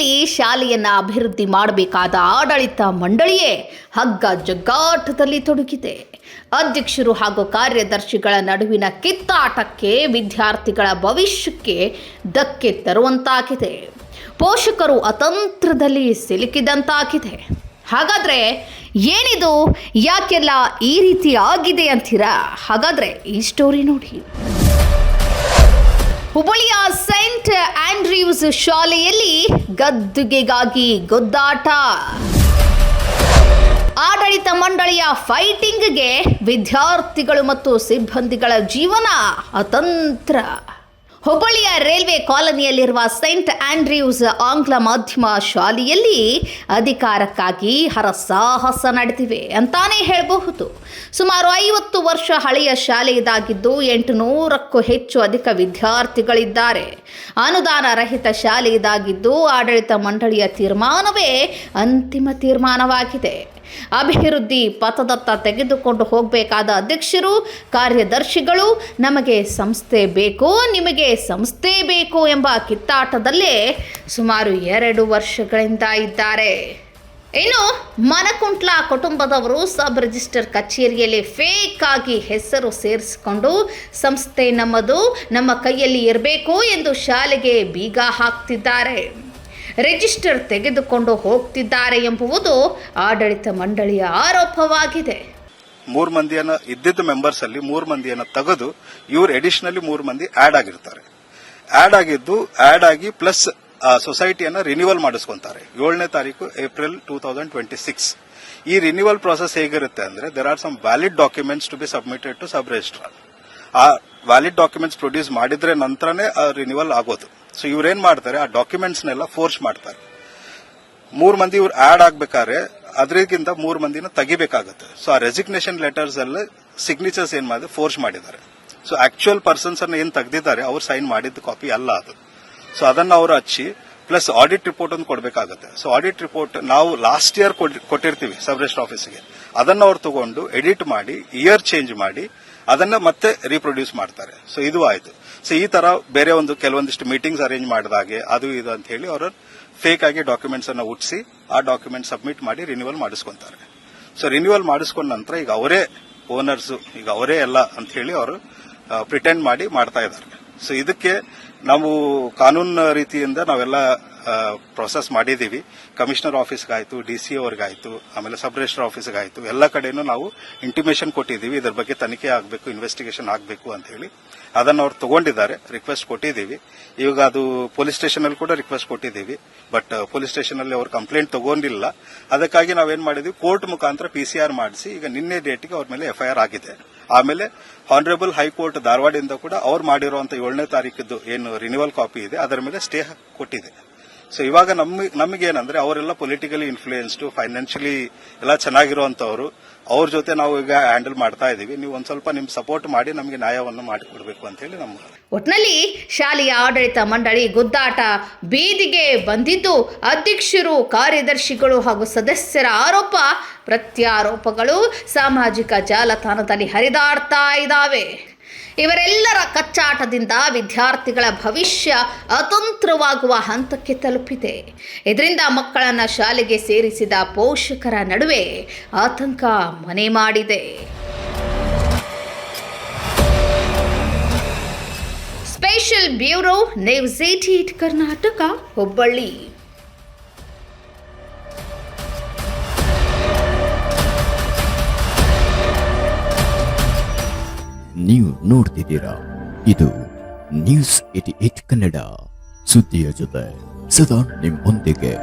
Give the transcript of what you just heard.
ಹುಬ್ಬಳ್ಳಿಯಲ್ಲಿ ಶಾಲೆಯನ್ನ ಅಭಿವೃದ್ಧಿ ಮಾಡಬೇಕಾದ ಆಡಳಿತ ಮಂಡಳಿಯೇ ಹಗ್ಗ ಜಗ್ಗಾಟದಲ್ಲಿ ತೊಡಗಿದೆ. ಅಧ್ಯಕ್ಷರು ಹಾಗೂ ಕಾರ್ಯದರ್ಶಿಗಳ ನಡುವಿನ ಕಿತ್ತಾಟಕ್ಕೆ ವಿದ್ಯಾರ್ಥಿಗಳ ಭವಿಷ್ಯಕ್ಕೆ ಧಕ್ಕೆ ತರುವಂತಾಗಿದೆ. ಪೋಷಕರು ಅತಂತ್ರದಲ್ಲಿ ಸಿಲುಕಿದಂತಾಗಿದೆ. ಹಾಗಾದ್ರೆ ಏನಿದು, ಯಾಕೆಲ್ಲ ಈ ರೀತಿ ಆಗಿದೆ ಅಂತೀರಾ? ಹಾಗಾದ್ರೆ ಈ ಸ್ಟೋರಿ ನೋಡಿ. ಹುಬ್ಬಳ್ಳಿಯ ಸೈಂಟ್ ಆಂಡ್ರ್ಯೂಸ್ ಶಾಲೆಯಲ್ಲಿ ಗದ್ದುಗೆಗಾಗಿ ಗುದ್ದಾಟ. ಆಡಳಿತ ಮಂಡಳಿಯ ಫೈಟಿಂಗ್ಗೆ ವಿದ್ಯಾರ್ಥಿಗಳು ಮತ್ತು ಸಿಬ್ಬಂದಿಗಳ ಜೀವನ ಅತಂತ್ರ. ಹುಬ್ಬಳ್ಳಿಯ ರೈಲ್ವೆ ಕಾಲನಿಯಲ್ಲಿರುವ ಸೈಂಟ್ ಆಂಡ್ರ್ಯೂಸ್ ಆಂಗ್ಲ ಮಾಧ್ಯಮ ಶಾಲೆಯಲ್ಲಿ ಅಧಿಕಾರಕ್ಕಾಗಿ ಹರಸಾಹಸ ನಡೆದಿವೆ ಅಂತಾನೆ ಹೇಳಬಹುದು. ಸುಮಾರು 50 ವರ್ಷ ಹಳೆಯ ಶಾಲೆ ಇದಾಗಿದ್ದು 800ಕ್ಕೂ ಹೆಚ್ಚು ಅಧಿಕ ವಿದ್ಯಾರ್ಥಿಗಳಿದ್ದಾರೆ. ಅನುದಾನ ರಹಿತ ಶಾಲೆ ಇದಾಗಿದ್ದು ಆಡಳಿತ ಮಂಡಳಿಯ ತೀರ್ಮಾನವೇ ಅಂತಿಮ ತೀರ್ಮಾನವಾಗಿದೆ. ಅಭಿವೃದ್ಧಿ ಪಥದತ್ತ ತೆಗೆದುಕೊಂಡು ಹೋಗಬೇಕಾದ ಅಧ್ಯಕ್ಷರು, ಕಾರ್ಯದರ್ಶಿಗಳು ನಮಗೆ ಸಂಸ್ಥೆ ಬೇಕು, ನಿಮಗೆ ಸಂಸ್ಥೆ ಬೇಕು ಎಂಬ ಕಿತ್ತಾಟದಲ್ಲೇ ಸುಮಾರು 2 ವರ್ಷಗಳಿಂದ ಇದ್ದಾರೆ. ಇನ್ನು ಮನಕುಂಟ್ಲ ಕುಟುಂಬದವರು ಸಬ್ ರಿಜಿಸ್ಟರ್ ಕಚೇರಿಯಲ್ಲಿ ಫೇಕ್ ಆಗಿ ಹೆಸರು ಸೇರಿಸಿಕೊಂಡು ಸಂಸ್ಥೆ ನಮ್ಮದು, ನಮ್ಮ ಕೈಯಲ್ಲಿ ಇರಬೇಕು ಎಂದು ಶಾಲೆಗೆ ಬೀಗ ಹಾಕ್ತಿದ್ದಾರೆ. ರಿಜಿಸ್ಟರ್ ತೆಗೆದುಕೊಂಡು ಹೋಗ್ತಿದ್ದಾರೆ ಎಂಬುದು ಆಡಳಿತ ಮಂಡಳಿಯ ಆರೋಪವಾಗಿದೆ. 3 ಮಂದಿಯನ್ನ ಇದ್ದಿದ್ದ ಮೆಂಬರ್ಸ್ ಅಲ್ಲಿ 3 ಮಂದಿಯನ್ನ ತೆಗೆದು ಇವರು ಎಡಿಷನಲಿ 3 ಮಂದಿ ಆಡ್ ಆಗಿರ್ತಾರೆ. ಆಡ್ ಆಗಿ ಪ್ಲಸ್ ಸೊಸೈಟಿಯನ್ನ ರಿನ್ಯೂವಲ್ ಮಾಡಿಸ್ಕೊಂತಾರೆ 7ನೇ ತಾರೀಕು ಏಪ್ರಿಲ್ 2026. ಈ ರಿನ್ಯೂವಲ್ ಪ್ರಾಸೆಸ್ ಹೇಗಿರುತ್ತೆ ಅಂದ್ರೆ there are some valid documents to be submitted to sub registrar. ಆ ವ್ಯಾಲಿಡ್ ಡಾಕ್ಯುಮೆಂಟ್ಸ್ ಪ್ರೊಡ್ಯೂಸ್ ಮಾಡಿದ್ರೆ ನಂತರನೇ ರಿನ್ಯೂವಲ್ ಆಗೋದು. ಸೊ ಇವ್ರೇನ್ ಮಾಡ್ತಾರೆ, ಆ ಡಾಕ್ಯುಮೆಂಟ್ಸ್ನೆಲ್ಲ ಫೋರ್ಸ್ ಮಾಡ್ತಾರೆ. 3 ಮಂದಿ ಇವ್ರು ಆಡ್ ಆಗ್ಬೇಕಾದ್ರೆ ಅದರಿಗಿಂತ 3 ಮಂದಿನ ತೆಗಿಬೇಕಾಗುತ್ತೆ. ಸೊ ಆ ರೆಸಿಗ್ನೇಷನ್ ಲೆಟರ್ಸ್ ಎಲ್ಲ ಸಿಗ್ನೇಚರ್ಸ್ ಏನ್ ಮಾಡಿದ್ರೆ ಫೋರ್ಸ್ ಮಾಡಿದ್ದಾರೆ. ಸೊ ಆಕ್ಚುಯಲ್ ಪರ್ಸನ್ಸ್ ಅನ್ನ ಏನ್ ತೆಗೆದಿದ್ದಾರೆ ಅವ್ರು ಸೈನ್ ಮಾಡಿದ ಕಾಪಿ ಅಲ್ಲ ಅದು. ಸೊ ಅದನ್ನ ಅವರು ಹಚ್ಚಿ ಪ್ಲಸ್ ಆಡಿಟ್ ರಿಪೋರ್ಟ್ ಒಂದು ಕೊಡಬೇಕಾಗುತ್ತೆ. ಸೊ ಆಡಿಟ್ ರಿಪೋರ್ಟ್ ನಾವು ಲಾಸ್ಟ್ ಇಯರ್ ಕೊಟ್ಟಿರ್ತೀವಿ ಸಬ್ ರಿಜಿಸ್ಟರ್ ಆಫೀಸ್ಗೆ, ಅದನ್ನ ಅವ್ರು ತಗೊಂಡು ಎಡಿಟ್ ಮಾಡಿ ಇಯರ್ ಚೇಂಜ್ ಮಾಡಿ ಅದನ್ನ ಮತ್ತೆ ರೀಪ್ರೊಡ್ಯೂಸ್ ಮಾಡ್ತಾರೆ. ಸೊ ಇದು ಆಯ್ತು. ಸೊ ಈ ತರ ಬೇರೆ ಕೆಲವೊಂದಿಷ್ಟು ಮೀಟಿಂಗ್ಸ್ ಅರೇಂಜ್ ಮಾಡಿದಾಗೆ ಅದು ಇದು ಅಂತ ಹೇಳಿ ಅವರು ಫೇಕ್ ಆಗಿ ಡಾಕ್ಯುಮೆಂಟ್ಸ್ ಅನ್ನ ಹುಟ್ಟಿಸಿ ಆ ಡಾಕ್ಯುಮೆಂಟ್ ಸಬ್ಮಿಟ್ ಮಾಡಿ ರಿನ್ಯೂವಲ್ ಮಾಡಿಸ್ಕೊಂತಾರೆ. ಸೊ ರಿನ್ಯೂವಲ್ ಮಾಡಿಸ್ಕೊಂಡ ನಂತರ ಈಗ ಅವರೇ ಓನರ್ಸ್, ಈಗ ಅವರೇ ಎಲ್ಲ ಅಂತ ಹೇಳಿ ಅವರು ಪ್ರಿಟೆಂಡ್ ಮಾಡಿ ಮಾಡ್ತಾ ಇದ್ದಾರೆ. ಸೊ ಇದಕ್ಕೆ ನಾವು ಕಾನೂನು ರೀತಿಯಿಂದ ನಾವೆಲ್ಲ ಪ್ರೊಸೆಸ್ ಮಾಡಿದೀವಿ. ಕಮಿಷನರ್ ಆಫೀಸ್ಗಾಯ್ತು, ಡಿಸಿ ಅವ್ರಿಗಾಯ್ತು, ಆಮೇಲೆ ಸಬ್ ರಿಜಿಸ್ಟರ್ ಆಫೀಸ್ಗಾಯ್ತು, ಎಲ್ಲ ಕಡೆನೂ ನಾವು ಇಂಟಿಮೇಷನ್ ಕೊಟ್ಟಿದ್ದೀವಿ. ಇದರ ಬಗ್ಗೆ ತನಿಖೆ ಆಗಬೇಕು, ಇನ್ವೆಸ್ಟಿಗೇಷನ್ ಆಗಬೇಕು ಅಂತ ಹೇಳಿ ಅದನ್ನು ಅವ್ರು ತಗೊಂಡಿದ್ದಾರೆ. ರಿಕ್ವೆಸ್ಟ್ ಕೊಟ್ಟಿದ್ದೀವಿ. ಇವಾಗ ಅದು ಪೊಲೀಸ್ ಸ್ಟೇಷನ್ ಅಲ್ಲಿ ಕೂಡ ರಿಕ್ವೆಸ್ಟ್ ಕೊಟ್ಟಿದ್ದೀವಿ. ಬಟ್ ಪೊಲೀಸ್ ಸ್ಟೇಷನ್ ಅಲ್ಲಿ ಅವ್ರು ಕಂಪ್ಲೇಂಟ್ ತಗೊಂಡಿಲ್ಲ. ಅದಕ್ಕಾಗಿ ನಾವೇನ್ ಮಾಡಿದ್ವಿ, ಕೋರ್ಟ್ ಮುಖಾಂತರ PCR ಮಾಡಿಸಿ ಈಗ ನಿನ್ನೆ ಡೇಟ್ಗೆ ಅವ್ರ ಮೇಲೆ FIR ಆಗಿದೆ. ಆಮೇಲೆ ಹಾನರೇಬಲ್ ಹೈಕೋರ್ಟ್ ಧಾರವಾಡದಿಂದ ಕೂಡ ಅವ್ರು ಮಾಡಿರುವಂತಹ 7ನೇ ತಾರೀಕಿದ್ದು ಏನು ರಿನ್ಯೂವಲ್ ಕಾಪಿ ಇದೆ ಅದರ ಮೇಲೆ ಸ್ಟೇ ಕೊಟ್ಟಿದೆ. ಸೊ ಇವಾಗ ನಮಗೇನಂದ್ರೆ ಅವರೆಲ್ಲ ಪೊಲಿಟಿಕಲಿ ಇನ್ಫ್ಲೂಯೆನ್ಸ್ಡ್, ಫೈನಾನ್ಷಿಯಲಿ ಎಲ್ಲ ಚೆನ್ನಾಗಿರುವಂತವ್ರು, ಅವ್ರ ಜೊತೆ ನಾವು ಈಗ ಹ್ಯಾಂಡಲ್ ಮಾಡ್ತಾ ಇದೀವಿ. ನೀವು ಒಂದ್ ಸ್ವಲ್ಪ ನಿಮ್ ಸಪೋರ್ಟ್ ಮಾಡಿ ನಮಗೆ ನ್ಯಾಯವನ್ನು ಮಾಡಿಕೊಡ್ಬೇಕು ಅಂತ ಹೇಳಿ ನಮ್ಮ ಒಟ್ನಲ್ಲಿ ಶಾಲೆಯ ಆಡಳಿತ ಮಂಡಳಿ ಗುದ್ದಾಟ ಬೀದಿಗೆ ಬಂದಿದ್ದು ಅಧ್ಯಕ್ಷರು, ಕಾರ್ಯದರ್ಶಿಗಳು ಹಾಗೂ ಸದಸ್ಯರ ಆರೋಪ ಪ್ರತ್ಯಾರೋಪಗಳು ಸಾಮಾಜಿಕ ಜಾಲತಾಣದಲ್ಲಿ ಹರಿದಾಡ್ತಾ ಇದ್ದಾವೆ. ಇವರೆಲ್ಲರ ಕಚ್ಚಾಟದಿಂದ ವಿದ್ಯಾರ್ಥಿಗಳ ಭವಿಷ್ಯ ಅತಂತ್ರವಾಗುವ ಹಂತಕ್ಕೆ ತಲುಪಿದೆ. ಇದರಿಂದ ಮಕ್ಕಳನ್ನ ಶಾಲೆಗೆ ಸೇರಿಸಿದ ಪೋಷಕರ ನಡುವೆ ಆತಂಕ ಮನೆ ಮಾಡಿದೆ. Special bureau, news 88 Karnataka, Hubballi. ನೀವು ನೋಡ್ತಿದ್ದೀರಾ, ಇದು ನ್ಯೂಸ್ 88 ಕನ್ನಡ, ಸುದ್ದಿಯ ಜೊತೆ ಸದಾ ನಿಮ್ಮೊಂದಿಗೆ.